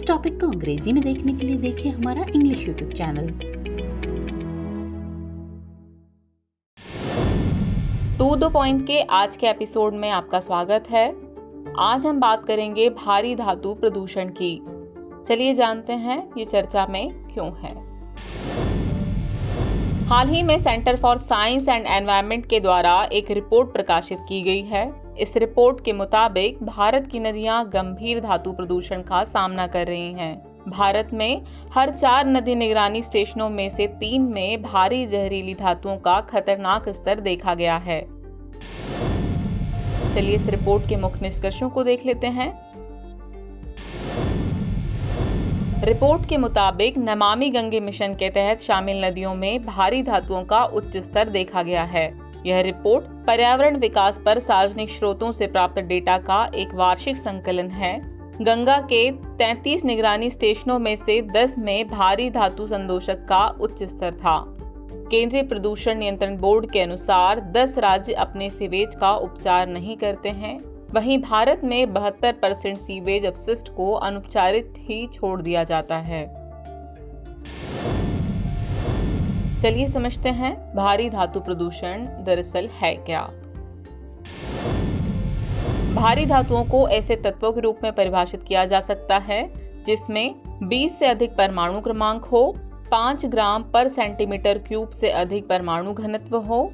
इस टॉपिक को अंग्रेजी में देखने के लिए देखिए हमारा English YouTube channel. To the point के आज के एपिसोड में आपका स्वागत है। आज हम बात करेंगे भारी धातु प्रदूषण की। चलिए जानते हैं ये चर्चा में क्यों है। हाल ही में centre for science and environment के द्वारा एक रिपोर्ट प्रकाशित की गई है। इस रिपोर्ट के मुताबिक भारत की नदियां गंभीर धातु प्रदूषण का सामना कर रही हैं। भारत में हर 4 नदी निगरानी स्टेशनों में से 3 में भारी जहरीली धातुओं का खतरनाक स्तर देखा गया है। चलिए इस रिपोर्ट के मुख्य निष्कर्षों को देख लेते हैं। रिपोर्ट के मुताबिक नमामि गंगे मिशन के तहत शामिल नदियों में भारी धातुओं का उच्च स्तर देखा गया है। यह रिपोर्ट पर्यावरण विकास पर सार्वजनिक स्रोतों से प्राप्त डेटा का एक वार्षिक संकलन है। गंगा के 33 निगरानी स्टेशनों में से 10 में भारी धातु संदूषक का उच्च स्तर था। केंद्रीय प्रदूषण नियंत्रण बोर्ड के अनुसार 10 राज्य अपने सीवेज का उपचार नहीं करते हैं। वहीं भारत में 72% सीवेज अपशिष्ट को अनुपचारित ही छोड़ दिया जाता है। चलिए समझते हैं भारी धातु प्रदूषण दरअसल है क्या। भारी धातुओं को ऐसे तत्वों के रूप में परिभाषित किया जा सकता है जिसमें 20 से अधिक परमाणु क्रमांक हो, 5 ग्राम पर सेंटीमीटर क्यूब से अधिक परमाणु घनत्व हो,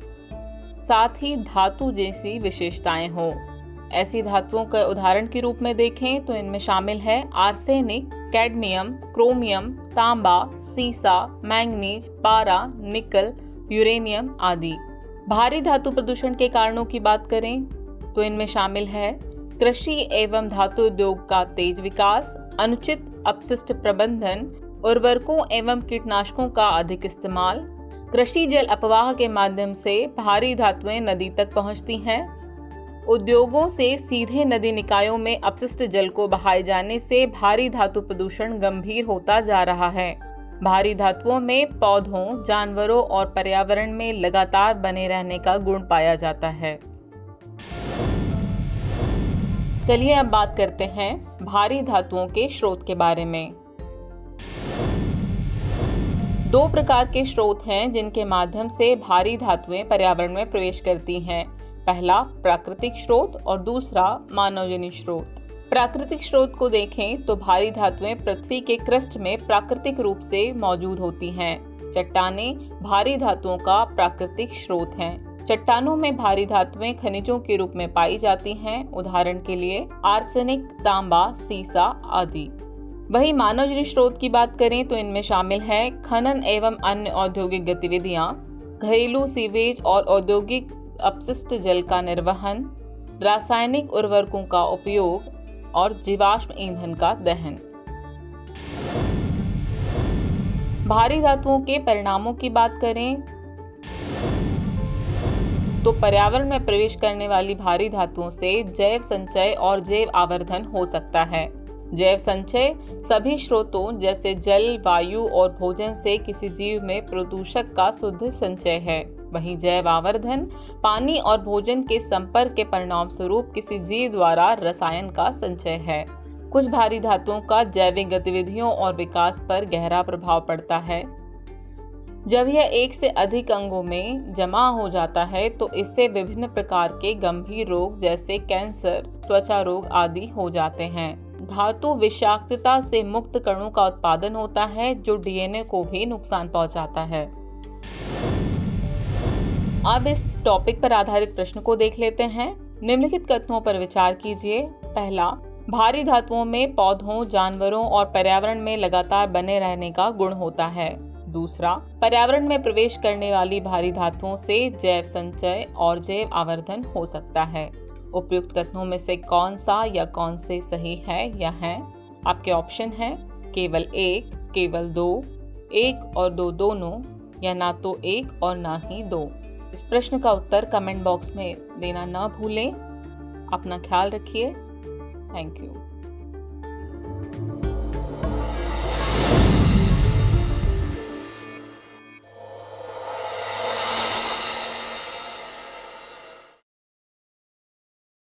साथ ही धातु जैसी विशेषताएं हो। ऐसी धातुओं का उदाहरण के रूप में देखें तो इनमें शामिल है आर्सेनिक, कैडमियम, क्रोमियम, तांबा, सीसा, मैंगनीज, पारा, निकल, यूरेनियम आदि। भारी धातु प्रदूषण के कारणों की बात करें तो इनमें शामिल है कृषि एवं धातु उद्योग का तेज विकास, अनुचित अपशिष्ट प्रबंधन, उर्वरकों एवं कीटनाशकों का अधिक इस्तेमाल। कृषि जल अपवाह के माध्यम से भारी धातुएं नदी तक पहुंचती हैं। उद्योगों से सीधे नदी निकायों में अपशिष्ट जल को बहाए जाने से भारी धातु प्रदूषण गंभीर होता जा रहा है। भारी धातुओं में पौधों, जानवरों और पर्यावरण में लगातार बने रहने का गुण पाया जाता है। चलिए अब बात करते हैं भारी धातुओं के स्रोत के बारे में। 2 प्रकार के स्रोत हैं जिनके माध्यम से भारी धातुएं पर्यावरण में प्रवेश करती हैं। पहला प्राकृतिक स्रोत और दूसरा मानवजनित स्रोत। प्राकृतिक स्रोत को देखें तो भारी धातुएं पृथ्वी के क्रस्ट में प्राकृतिक रूप से मौजूद होती हैं। चट्टानें भारी धातुओं का प्राकृतिक स्रोत हैं। चट्टानों में भारी धातुएं खनिजों के रूप में पाई जाती हैं। उदाहरण के लिए आर्सेनिक, तांबा, सीसा आदि। वहीं मानवजनित स्रोत की बात करें तो इनमें शामिल है खनन एवं अन्य औद्योगिक गतिविधियां, घरेलू सीवेज और औद्योगिक अपशिष्ट जल का निर्वहन, रासायनिक उर्वरकों का उपयोग और जीवाश्म ईंधन का दहन। भारी धातुओं के परिणामों की बात करें तो पर्यावरण में प्रवेश करने वाली भारी धातुओं से जैव संचय और जैव आवर्धन हो सकता है। जैव संचय सभी स्रोतों जैसे जल, वायु और भोजन से किसी जीव में प्रदूषक का शुद्ध संचय है। वहीं जैव आवर्धन पानी और भोजन के संपर्क के परिणाम स्वरूप किसी जीव द्वारा रसायन का संचय है। कुछ भारी धातुओं का जैविक गतिविधियों और विकास पर गहरा प्रभाव पड़ता है। जब यह एक से अधिक अंगों में जमा हो जाता है तो इससे विभिन्न प्रकार के गंभीर रोग जैसे कैंसर, त्वचा रोग आदि हो जाते हैं। धातु विषाक्तता से मुक्त कणों का उत्पादन होता है जो डीएनए को भी नुकसान पहुंचाता है। अब इस टॉपिक पर आधारित प्रश्न को देख लेते हैं। निम्नलिखित कथनों पर विचार कीजिए। पहला, भारी धातुओं में पौधों, जानवरों और पर्यावरण में लगातार बने रहने का गुण होता है। दूसरा, पर्यावरण में प्रवेश करने वाली भारी धातुओं से जैव संचय और जैव आवर्धन हो सकता है। उपयुक्त कथनों में से कौन सा या कौन से सही है या हैं? आपके ऑप्शन हैं केवल 1, केवल 2, 1 और 2 दोनों, या ना तो 1 और ना ही 2। इस प्रश्न का उत्तर कमेंट बॉक्स में देना ना भूलें। अपना ख्याल रखिए। Thank you.